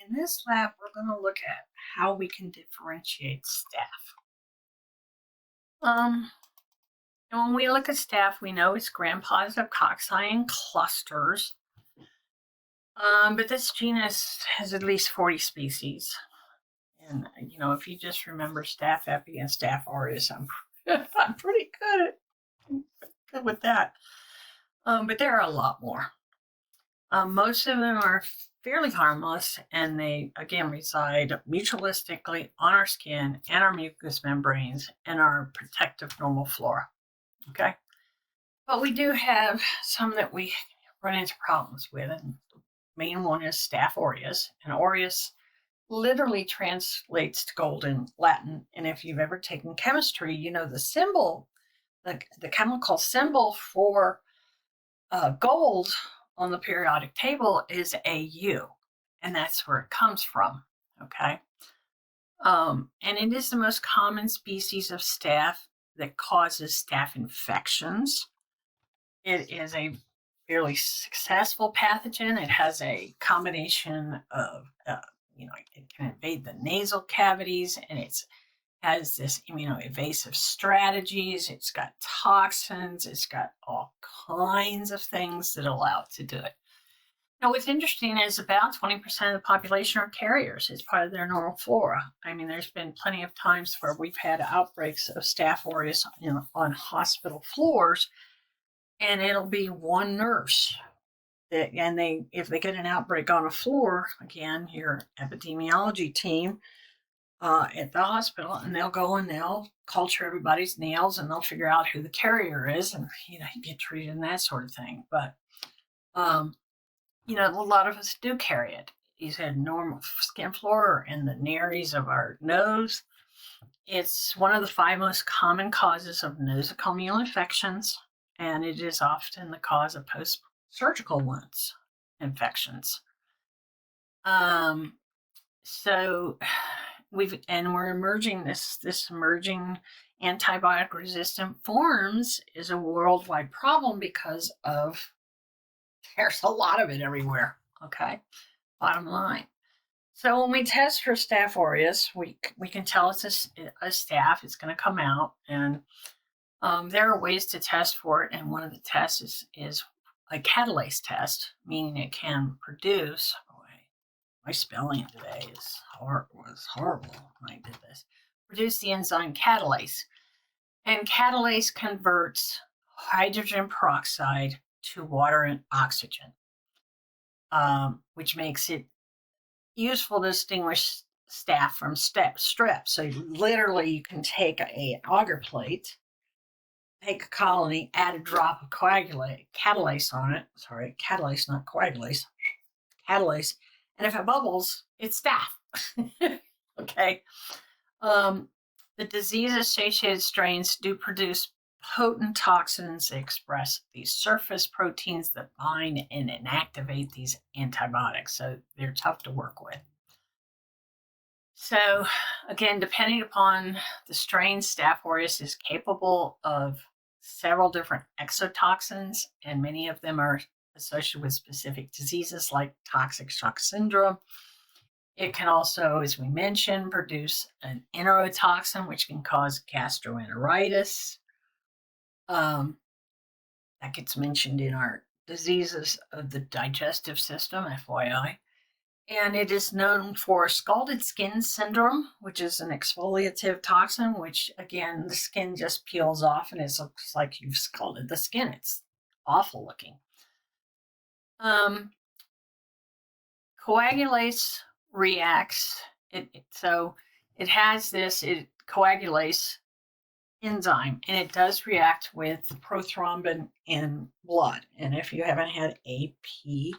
In this lab, we're going to look at how we can differentiate staph. And when we look at staph, we know it's gram-positive cocci in clusters. But this genus has at least 40 species. And, if you just remember Staph epi and Staph aureus, I'm pretty good with that. But there are a lot more. Most of them are fairly harmless, and they, again, reside mutualistically on our skin and our mucous membranes and our protective normal flora, okay? But we do have some that we run into problems with, and the main one is Staph aureus, and aureus literally translates to gold in Latin, and if you've ever taken chemistry, you know the symbol, the chemical symbol for gold on the periodic table is AU, and that's where it comes from, okay? And it is the most common species of staph that causes staph infections. It is a fairly successful pathogen. It has a combination of, it can invade the nasal cavities, and it has this immunoevasive strategies. It's got toxins. It's got all kinds of things that allow it to do it. Now, what's interesting is about 20% of the population are carriers. It's part of their normal flora. I mean, there's been plenty of times where we've had outbreaks of Staph aureus on hospital floors, and it'll be one nurse if they get an outbreak on a floor, again, your epidemiology team at the hospital, and they'll go and they'll culture everybody's nails, and they'll figure out who the carrier is, and get treated and that sort of thing. But a lot of us do carry it. You said normal skin flora and the nares of our nose. It's one of the 5 most common causes of nosocomial infections, and it is often the cause of post-surgical wounds infections. So we're emerging this emerging antibiotic resistant forms is a worldwide problem because of there's a lot of it everywhere. Okay, bottom line. So when we test for Staph aureus, we can tell it's a staph. It's going to come out, and there are ways to test for it. And one of the tests is a catalase test, meaning it can produce. My spelling today was horrible when I did this. Produce the enzyme catalase. And catalase converts hydrogen peroxide to water and oxygen, which makes it useful to distinguish staph from strep. So you can take an agar plate, take a colony, add a drop of catalase on it. Sorry, catalase, not coagulase. Catalase. And if it bubbles, it's staph. Okay. The disease-associated strains do produce potent toxins. They express these surface proteins that bind and inactivate these antibiotics. So they're tough to work with. So again, depending upon the strain, Staph aureus is capable of several different exotoxins, and many of them are associated with specific diseases like toxic shock syndrome. It can also, as we mentioned, produce an enterotoxin, which can cause gastroenteritis. That gets mentioned in our diseases of the digestive system, FYI. And it is known for scalded skin syndrome, which is an exfoliative toxin, which, again, the skin just peels off and it looks like you've scalded the skin. It's awful looking. Coagulase reacts. So it has this coagulase enzyme, and it does react with prothrombin in blood. And if you haven't had AP2,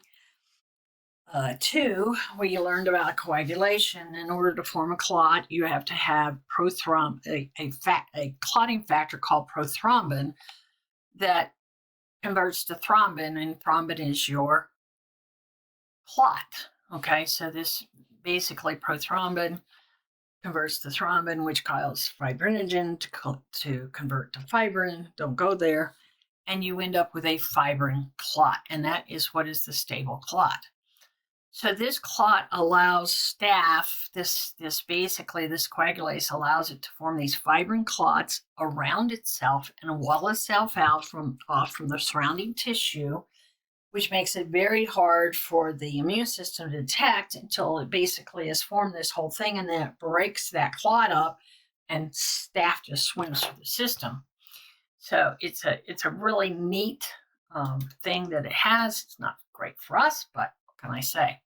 where you learned about coagulation, in order to form a clot, you have to have a clotting factor called prothrombin that converts to thrombin, and thrombin is your clot. Okay, so this basically prothrombin converts to thrombin, which causes fibrinogen to convert to fibrin. Don't go there. And you end up with a fibrin clot, and that is what is the stable clot. So this clot allows staph, this coagulase allows it to form these fibrin clots around itself and wall itself out from the surrounding tissue, which makes it very hard for the immune system to detect until it basically has formed this whole thing, and then it breaks that clot up and staph just swims through the system. So it's a really neat thing that it has. It's not great for us, but what can I say?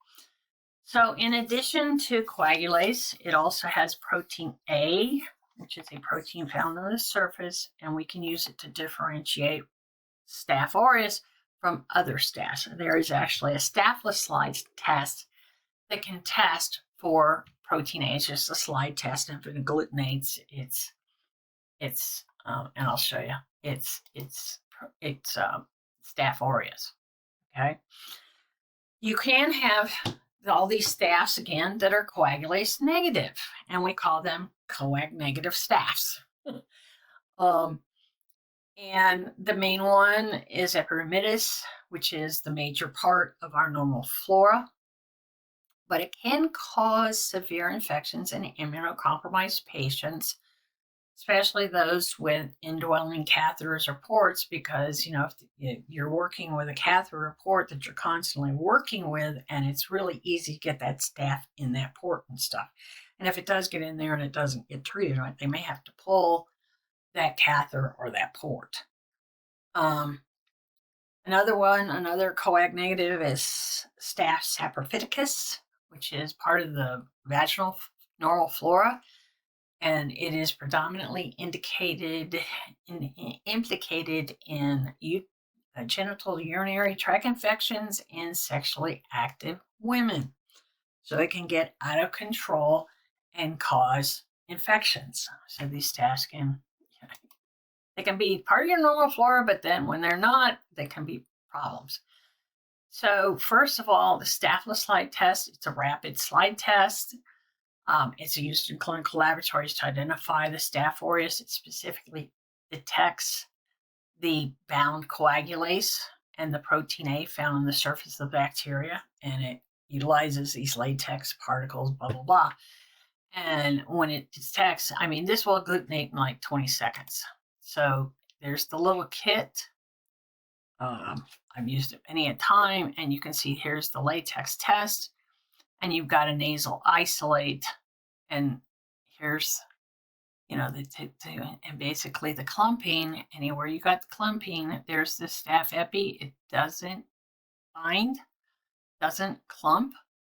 So in addition to coagulase, it also has protein A, which is a protein found on the surface, and we can use it to differentiate Staph aureus from other staphs. There is actually a Staphyloccoci test that can test for protein A. It's just a slide test, and if it agglutinates, it's and I'll show you. It's Staph aureus. Okay. You can have all these staphs again that are coagulase negative, and we call them coag negative staphs. And the main one is epidermidis, which is the major part of our normal flora, but it can cause severe infections in immunocompromised patients, especially those with indwelling catheters or ports, because, if you're working with a catheter or port that you're constantly working with, and it's really easy to get that staph in that port and stuff. And if it does get in there and it doesn't get treated, right, they may have to pull that catheter or that port. Another coag negative is Staph saprophyticus, which is part of the vaginal normal flora, and it is predominantly implicated in genital urinary tract infections in sexually active women. So it can get out of control and cause infections. So these staphs they can be part of your normal flora, but then when they're not, they can be problems. So first of all, the Staphyloccoci test, it's a rapid slide test. It's used in clinical laboratories to identify the Staph aureus. It specifically detects the bound coagulase and the protein A found on the surface of the bacteria, and it utilizes these latex particles, blah, blah, blah. And when it detects, this will agglutinate in like 20 seconds. So there's the little kit. I've used it many a time, and you can see here's the latex test, and you've got a nasal isolate, and here's, and basically the clumping. Anywhere you got the clumping, there's the staph epi. It doesn't bind, doesn't clump,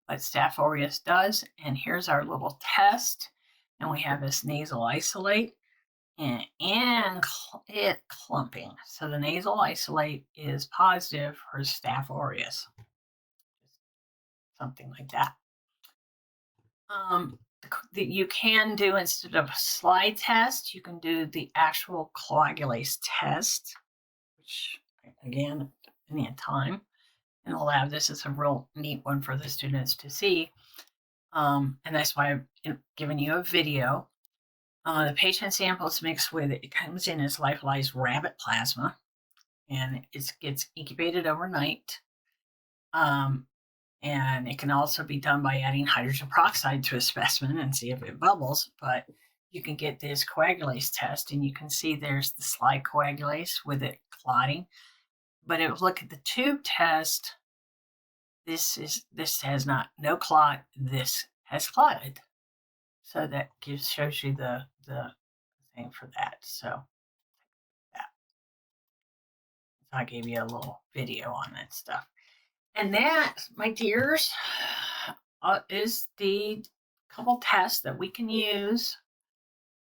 but Staph aureus does. And here's our little test, and we have this nasal isolate. And it clumping. So the nasal isolate is positive for Staph aureus. Something like that. You can do, instead of a slide test, you can do the actual coagulase test, which, again, any time in the lab, this is a real neat one for the students to see. And that's why I've given you a video. The patient sample is mixed with, it comes in as lyophilized rabbit plasma, and it gets incubated overnight. And it can also be done by adding hydrogen peroxide to a specimen and see if it bubbles. But you can get this coagulase test, and you can see there's the slide coagulase with it clotting. But if you look at the tube test, this has no clot. This has clotted. So that shows you the thing for that. So I gave you a little video on that stuff. And that, my dears, is the couple tests that we can use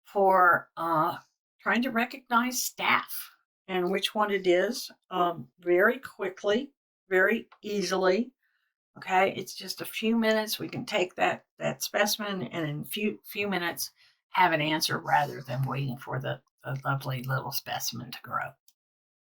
for trying to recognize staph and which one it is very quickly, very easily. Okay, it's just a few minutes. We can take that specimen and in a few minutes have an answer rather than waiting for the lovely little specimen to grow.